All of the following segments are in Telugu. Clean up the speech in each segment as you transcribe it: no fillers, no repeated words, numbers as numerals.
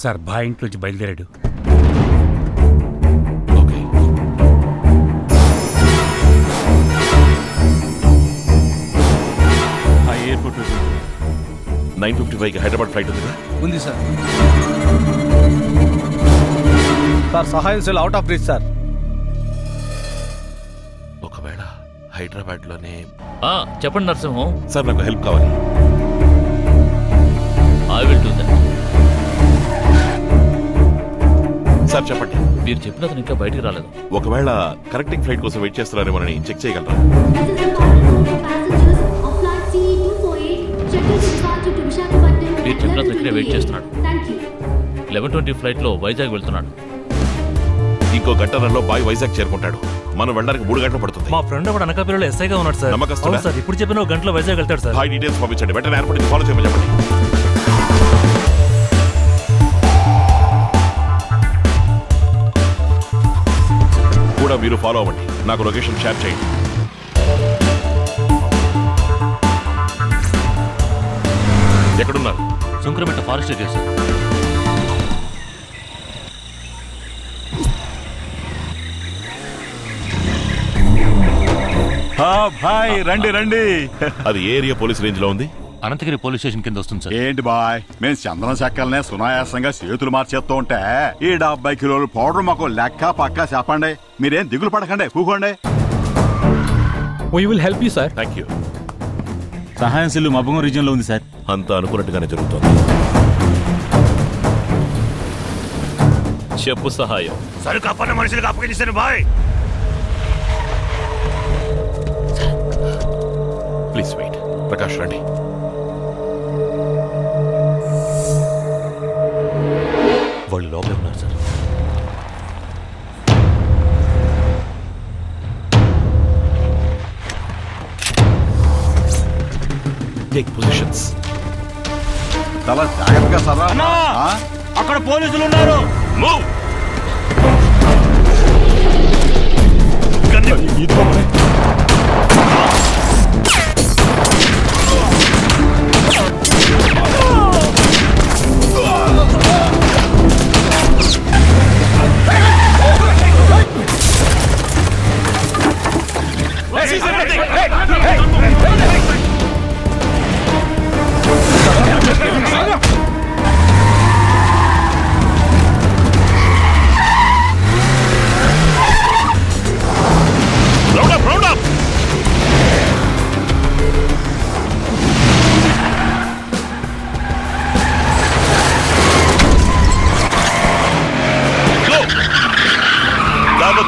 సార్ బాయ్ ఇంట్లోంచి బయలుదేరాడు. ఓకే. ఎయిర్పోర్ట్ 9:55 హైదరాబాద్ ఫ్లైట్ ఉందిగా? ఉంది సార్. సార్ సహాయం cell out of reach sir. ఒకవేళ హైదరాబాద్ లోనే. చెప్పండి నరసింహం. సార్ నాకు హెల్ప్ కావాలి. I will do that. Sir చెప్పండి. మీరు చెప్పిన అతను ఇంకా బయటికి రాలేదు. ఒకవేళ కరెక్టింగ్ ఫ్లైట్ కోసం వెయిట్ చేస్తున్నారేమోనని చెక్ చేయగలరా? మీరు చెప్పిన అతను ఇక్కడే వెయిట్ చేస్తున్నాడు. 11:20 ఫ్లైట్ లో వైజాగ్ వెళ్తున్నాడు. ఇంకో గంటలలో బాయ్ వైజాగ్ చేరుకుంటాడు. మనం వెళ్ళడానికి 3 గంటలు పడుతుంది. మా ఫ్రెండ్ ఒకటి అనకాపల్లిలో ఎస్ఐగా ఉన్నాడు సార్. నమ్మకస్తుడా? సార్ ఇప్పుడు చెప్పిన 1 గంటలో వైజాగ్ వెళ్తాడు సార్. బాయ్ డీటెయిల్స్ పంపించండి. వెంటనే ఎయిర్పోర్ట్ ఫాలో చేయమని చెప్పండి. కూడా మీరు ఫాలో అవ్వండి. నాకు లొకేషన్ షేర్ చేయండి. ఎక్కడున్నారు? శంకరమెట్ట ఫారెస్ట్ ఏరియా సార్. భాయ్ రండి రండి. అది ఏరియా పోలీస్ రేంజ్ లో ఉంది. అనంతగిరి పోలీస్ స్టేషన్ కింద వస్తుంది సార్. ఏంటి బాయ్, మేము చంద్రం చెక్కలనే సునాయాసంగా చేతులు మార్చేస్తూ ఉంటే ఈ 70 కిలోలు పౌడర్ మాకు లెక్క పక్కా చెప్పండి. మీరేం దిగులు పడకండి, కూకోండి. We will help you, sir. Thank you. సహాయం సెల్లు మబ్బగం రీజియన్ లో ఉంది సార్. అంతా అనుకున్నట్టుగానే జరుగుతోంది. చెప్పు సహాయం. సరుకు అప్పన్న మనుషులకు అప్పగించాను బాయ్. Please wait. ప్రకాష్ రండి. వాళ్ళు లోపలే ఉన్నారు సార్. Take positions. చాలా జాగ్రత్తగా సదా. అక్కడ పోలీసులు ఉన్నారు. మూవ్.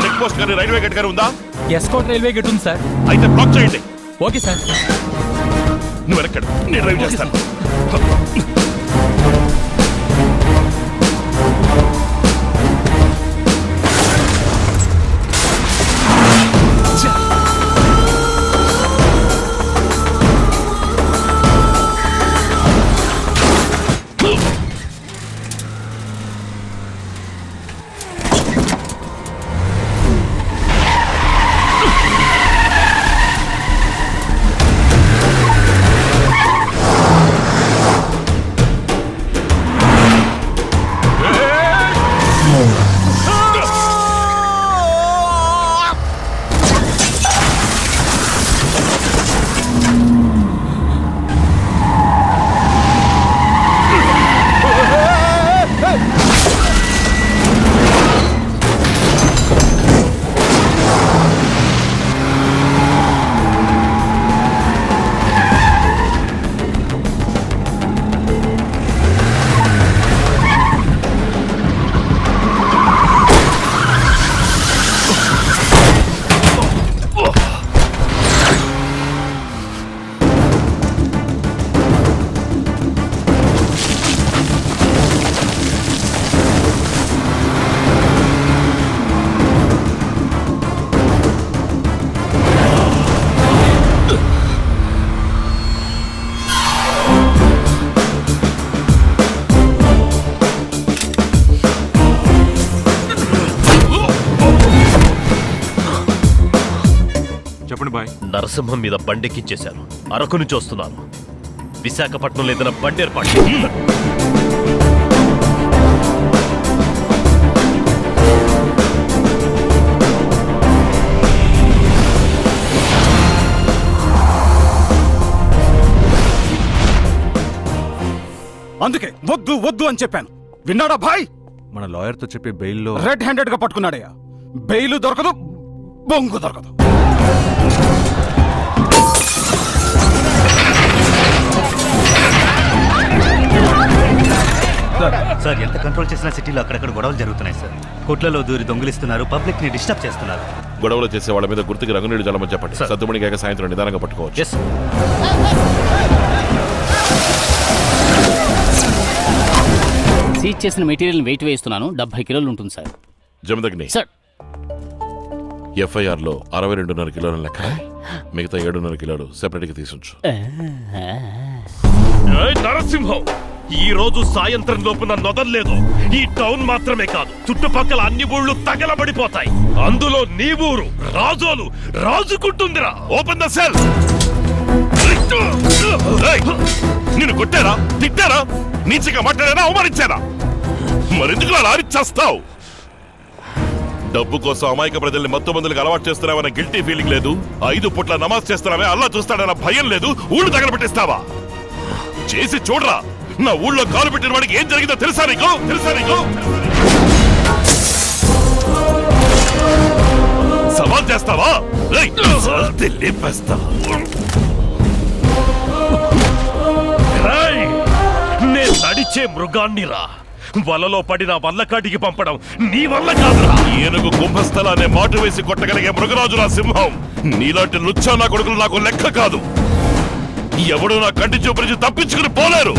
చెక్ పోస్ట్ కానీ రైల్వే గేట్ గారు ఉందా? ఎస్కోట్ రైల్వే గేట్ ఉంది సార్. అయితే బ్లాక్ చేయండి. Okay sir. నువ్వు వెనక్కడు, నేను డ్రైవ్ చేస్తాను. నరసింహం మీద బండెక్కిచ్చేశాను. అరకు నుంచి వస్తున్నాను. విశాఖపట్నంలో ఏదైనా బండి ఏర్పాటు అందుకే వద్దు వద్దు అని చెప్పాను. విన్నాడా భాయ్? మన లాయర్ తో చెప్పే బెయిల్లో రెడ్ హ్యాండెడ్ గా పట్టుకున్నాడయ్యా. బెయిల్ దొరకదు, బొంగు దొరకదు. సార్ ఎంత కంట్రోల్ చేసినా సిటీలో అక్కడక్కడ గొడవలు జరుగుతున్నాయి సార్. కోట్లలో దూరి దొంగిలిస్తున్నారు, పబ్లిక్ ని డిస్టర్బ్ చేస్తున్నారు. గొడవలు చేసే వాళ్ళ మీద గుర్తుకి రంగునీళ్ళు జలమని చెప్పండి. సద్దుమణి కాక సాయంత్రం నిదానంగా పట్టుకోవచ్చు. ఎస్ సీజ్ చేసిన మెటీరియల్ వెయిట్ వేస్తున్నాను. 70 కిలోలు ఉంటుంది సార్. జమదగ్ని సార్ ఎఫ్ఐఆర్ లో 62.5 కిలోల లెక్క, మిగతా 7.5 కిలోలు సెపరేట్ గా తీసుంచు. నరసింహం, ఈ రోజు సాయంత్రం లోపు నన్ను వదలలేదు. ఈ టౌన్ మాత్రమే కాదు, చుట్టుపక్కల అన్ని ఊళ్ళు తగలబడిపోతాయి. అందులో నీ ఊరు రాజోలు రాజుకుంటుందిరా. Open the cell. నిన్ను కొట్టారా, తిట్టారా, నీచగా మాట్లాడారా, అవమానించారా? మరెందుకు అలా అరిచేస్తావు? డబ్బు కోసం అమాయక ప్రజల్ని మత్తు మందులకు అలవాటు చేస్తున్నావన్న గిల్టీ ఫీలింగ్ లేదు. 5 పూట్ల నమాజ్ చేస్తున్నావే, అల్లా చూస్తాడన్న భయం లేదు. ఊళ్ళు తగలబెట్టిస్తావా? చేసి చూడరా. నా ఊళ్ళో కాలు పెట్టిన వాడికి ఏం జరిగిందో తెలుసా నీకు? సవాల్ చేస్తావా? నేను నడిచే మృగాన్నిరా. వలలో పడిన వల్లకాటికి పంపడం నీ వల్ల కాదురా. ఏనుగు కుంభస్థలాన్ని మాటు వేసి కొట్టగలిగే మృగరాజురా సింహం. నీలాంటి లుచ్చా నా కొడుకులు నాకు లెక్క కాదు. ఎవడు నా కంటి చూపు తప్పించుకుని పోలేరు.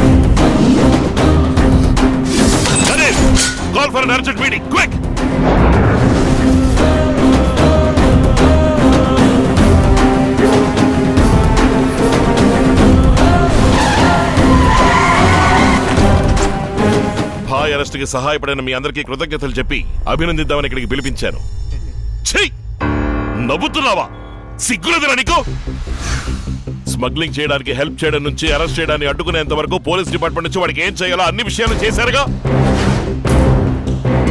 Call for an urgent meeting quick. భాయ్ అరెస్ట్ కి సహాయపడిన మీ అందరికీ కృతజ్ఞతలు చెప్పి అభినందిద్దామని ఇక్కడికి పిలిపించాను. ఛీ! నవ్వుతున్నావా? సిగ్గులేదురా నీకు? స్మగ్లింగ్ చేయడానికి హెల్ప్ చేయడం నుంచి అరెస్ట్ చేయడాన్ని అడ్డుకునేంత వరకు పోలీస్ డిపార్ట్మెంట్ నుంచి వాడికి ఏం చేయాలో అన్ని విషయాలు చేశారుగా.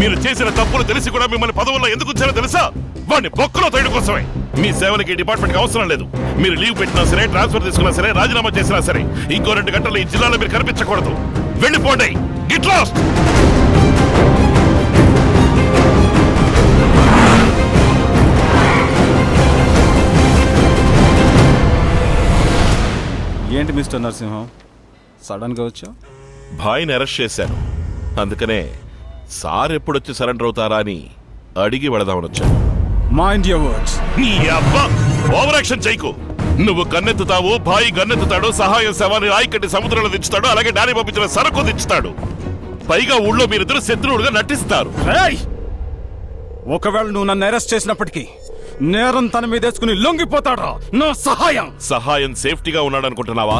మీరు చేసిన తప్పులు తెలిసి కూడా మిమ్మల్ని పదవుల్లో ఎందుకు ఉంచారో తెలుసా? వాడిని బొక్కలో తోయడం కోసమే. మీ సేవలకి డిపార్ట్మెంట్ కి అవసరం లేదు. మీరు లీవ్ పెట్టినా సరే, ట్రాన్స్ఫర్ తీసుకున్నా సరే, రాజీనామా చేసినా సరే, ఇంకో 2 గంటలు ఈ జిల్లాలో మీరు కనిపించకూడదు. వెళ్ళిపోండి. Get lost. ఏంటి మిస్టర్ నరసింహం, సడన్ గా వచ్చావు? భాయ్ని అరెస్ట్ చేశాను. అందుకనే సార్ ఎప్పుడొచ్చి సరెండర్ అవుతారా అని అడిగి వెళదామని వచ్చాను. Mind your words. నీ అబ్బా ఓవర్ యాక్షన్ చేయకు. నువ్వు గన్నెత్తుతావు, భాయ్ గన్నెత్తుతాడు, సహాయం శవాన్ని రాయికట్టి సముద్రంలో దించుతాడు, అలాగే డాని పంపించిన సరకు దించుతాడు. పైగా ఊళ్ళో మీరిద్దరు శత్రువులుగా నటిస్తారు. ఒకవేళ నువ్వు నన్ను అరెస్ట్ చేసినప్పటికీ నేరం తన మీద వేసుకుని లొంగిపోతాడా నా సహాయం సేఫ్టీగా ఉన్నాడనుకుంటున్నావా?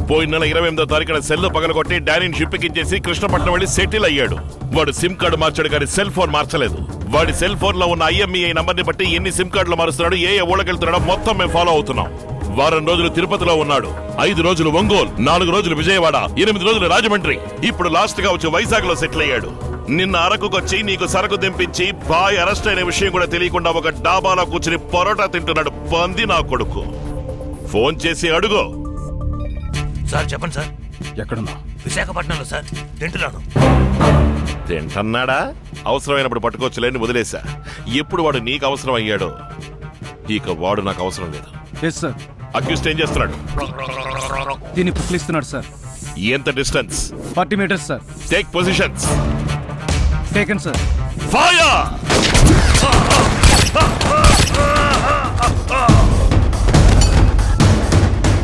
పోయిన నెల 28వ తారీఖున సెల్ పగలగొట్టి డానీని షిప్పించేసి కృష్ణపట్నం వెళ్ళి సెటిల్ అయ్యాడు. వాడు సిమ్ కార్డు మార్చాడు కానీ సెల్ ఫోన్ మార్చలేదు. వాడి సెల్ ఫోన్ లో ఉన్న IMEI నంబర్ ని బట్టి ఎన్ని సిమ్ కార్డులు మారుస్తున్నాడు, ఏ ఊళ్ళకెళ్తున్నాడో మొత్తం మేము ఫాలో అవుతున్నాం. వారం రోజులు తిరుపతిలో ఉన్నాడు, 5 రోజులు ఒంగోలు, 4 రోజులు విజయవాడ, 8 రోజులు రాజమండ్రి, ఇప్పుడు లాస్ట్ గా వచ్చి వైజాగ్ లో సెటిల్ అయ్యాడు. నిన్న అరకుకొచ్చి నీకు సరకు దింపించి బాయ్ అరెస్ట్ అయిన విషయం కూడా తెలియకుండా ఒక డాబాలో కూర్చుని పరోటా తింటున్నాడు. పంది నా కొడుకు. ఫోన్ చేసి అడుగు. సార్ చెప్పండి సార్. ఎక్కడున్నా? విశాఖపట్నంలో సార్. తింటున్నాను. తింటన్నాడా? అవసరమైనప్పుడు పట్టుకోవచ్చులేని వదిలేశా. ఎప్పుడు వాడు నీకు అవసరం అయ్యాడో ఇక వాడు నాకు అవసరం లేదు. Yes sir. అక్యూస్ట్ ఏం చేస్తున్నాడు? దీన్ని పుక్లిస్తున్నాడు సార్. ఎంత distance? 40 meters sir. Take positions. Taken sir. Fire!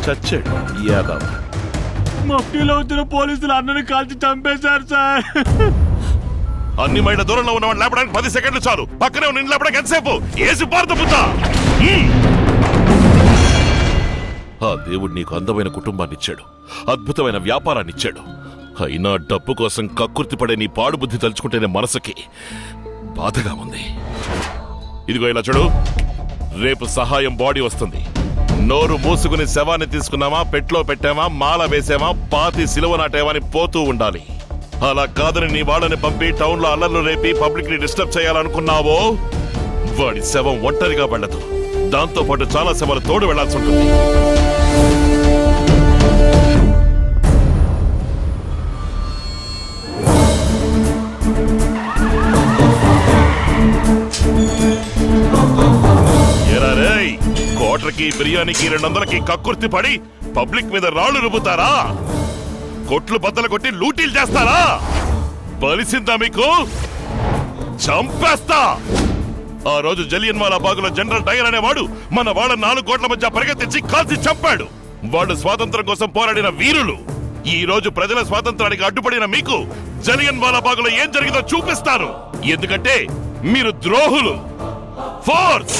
చచ్చాడు యాదవ్. మఫ్టీలో వచ్చిన పోలీసులు అన్నని కాల్చి చంపేశారు సార్. అన్ని మైళ్ళ దూరంలో ఉన్నవాడిని లేపడానికి 10 సెకండ్లు చాలు. పక్కనే ఉన్న లేపడానికి ఎంతసేపు? ఏసి పారదపుతా. ఆ దేవుడు నీకు అందమైన కుటుంబాన్ని ఇచ్చాడు, అద్భుతమైన వ్యాపారాన్ని ఇచ్చాడు. అయినా డబ్బు కోసం కక్కుర్తి పడే నీ పాడు బుద్ధి తలుచుకుంటేనే మనసుకి బాధగా ఉంది. ఇదిగో ఇలా చూడు, రేపు సహాయం బాడీ వస్తుంది. నోరు మూసుకుని శవాన్ని తీసుకున్నామా, పెట్లో పెట్టామా, మాల వేసామా, పాతి సిలువ నాటేమా అని పోతూ ఉండాలి. అలా కాదని నీ వాళ్ళని పంపి టౌన్ లో అల్లర్లు రేపి పబ్లిక్ ని డిస్టర్బ్ చేయాలనుకున్నావో వాడి శవం ఒంటరిగా వెళ్ళదు, దాంతో పాటు చాలా శవాలు తోడు వెళ్లాల్సి ఉంటుంది. పిజ్జాకి బిర్యానీకి 200కి కక్కుర్తి పడి పబ్లిక్ మీద రాళ్లు రుబ్బుతారా? కొట్లు బద్దలు కొట్టి లూటీలు చేస్తారా? బలిసిందా మీకు? చంపేస్తా! ఆ రోజు జలియన్ వాలా బాగులో జనరల్ డయర్ అనేవాడు మన వాళ్ళ 4 కోట్ల మధ్య పరిగెత్తించి కాల్చి చంపాడు. వాడు స్వాతంత్రం కోసం పోరాడిన వీరులు. ఈ రోజు ప్రజల స్వాతంత్రానికి అడ్డుపడిన మీకు జలియన్ వాలా బాగులో ఏం జరిగిందో చూపిస్తాను. ఎందుకంటే మీరు ద్రోహులు. Force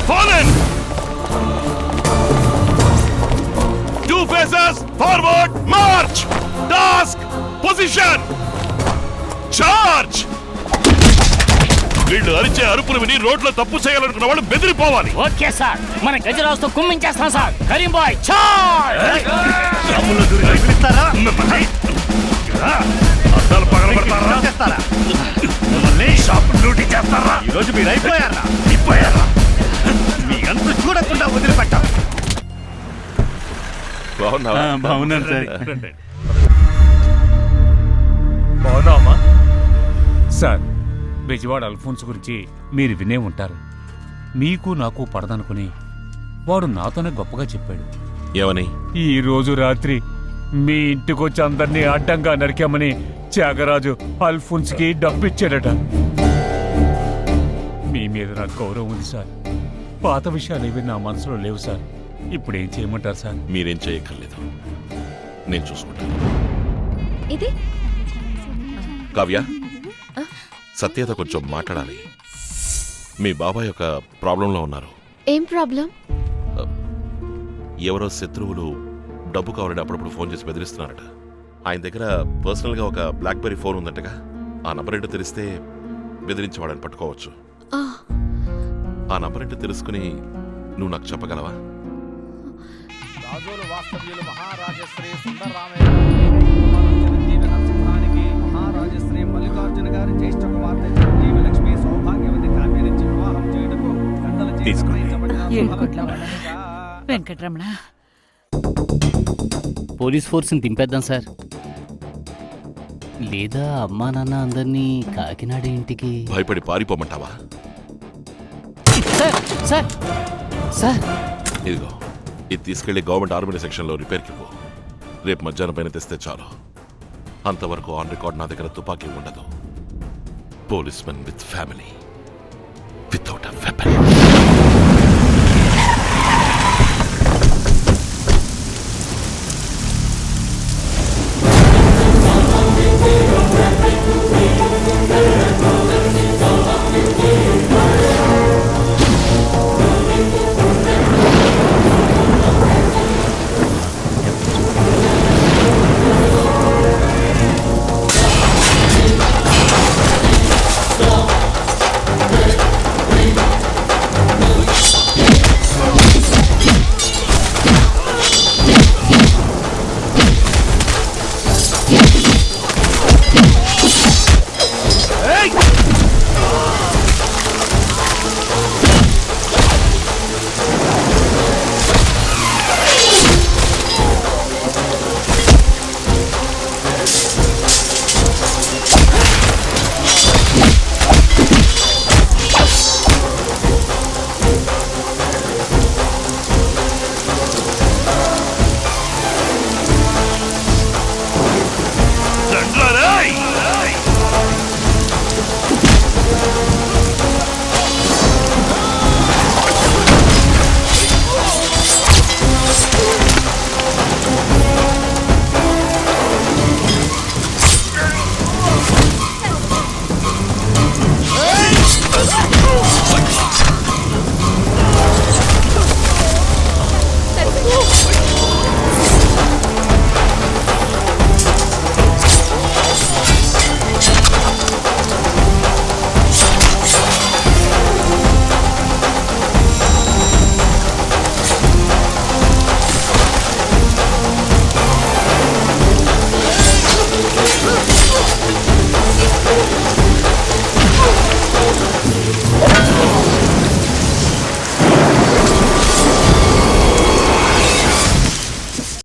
fallen. 2 faces forward march. Task position charge. వీళ్ళు అరిచే అరుపులు విని రోడ్లో తప్పు చేయాలనుకున్న వాళ్ళు బెదిరిపోవాలి. ఓకే సార్, మన గజరాజుతో కుమ్మించేస్తాం సార్. కరీం బాయ్ చార్జ్. అద్దాలు పగలబడతారా? షాపు లూటీ చేస్తారా? ఈరోజు మీరు అయిపోయారా? మీ అంత చూడకుండా వదిలిపెట్టాం. బాగున్నావా? బాగున్నాను సార్. బాగున్నావమ్మా? సార్, బెజవాడ అల్ఫోన్స్ గురించి మీరు వినే ఉంటారు. మీకు నాకు పడదనుకుని వాడు నాతోనే గొప్పగా చెప్పాడు. ఏమని? ఈ రోజు రాత్రి మీ ఇంటికొచ్చి అందరినీ అడ్డంగా నరికామని త్యాగరాజు అల్ఫోన్స్కి డబ్బిచ్చాడట. మీ మీద నాకు గౌరవం ఉంది సార్. పాత విషయాలు ఏవి నా మనసులో లేవు సార్. ఇప్పుడు ఏం చేయమంటారు సార్? మీరేం చేయక్కర్లేదు, నేను చూసుకుంటాను. ఇది కావ్య, సత్యత కొంచెం మాట్లాడాలి. మీ బాబాయ్ ఒక ప్రాబ్లంలో ఉన్నారు. ఏం ప్రాబ్లం? ఎవరో శత్రువులు డబ్బు కావాలని అప్పుడప్పుడు ఫోన్ చేసి బెదిరిస్తున్నారట. ఆయన దగ్గర పర్సనల్గా ఒక బ్లాక్బెర్రీ ఫోన్ ఉందంటగా. ఆ నంబర్ ఏంటో తెలిస్తే బెదిరించేవాడని పట్టుకోవచ్చు. ఆ నంబర్ ఏంటో తెలుసుకుని నువ్వు నాకు చెప్పగలవా? రాజోలు వాస్తవ్యులు మహారాజశ్రీ సుందరరామయ్య చిరంజీవి నరసింహానికి మహారాజశ్రీ మల్లికార్జున గారి జ్యేష్ఠ కుమార్తె చిరంజీవి లక్ష్మి సౌభాగ్యవతి కావ్యనిచ్చి వివాహం చేయుటకు పెద్దల చేత వెంకటరమణ, పోలీస్ ఫోర్స్ని దింపేద్దాం సార్. లేదా అమ్మా నాన్న అందరినీ కాకినాడ ఇంటికి. భయపడి పారిపోమంటావా? సార్ సార్ సార్, ఇదిగో, ఇది తీసుకెళ్లి గవర్నమెంట్ ఆర్మీ సెక్షన్లో రిపేర్కి పో. రేపు మధ్యాహ్నం పైన తెస్తే చాలు. అంతవరకు ఆన్ రికార్డ్ నా దగ్గర తుపాకీ ఉండదు. Police men with family without a weapon.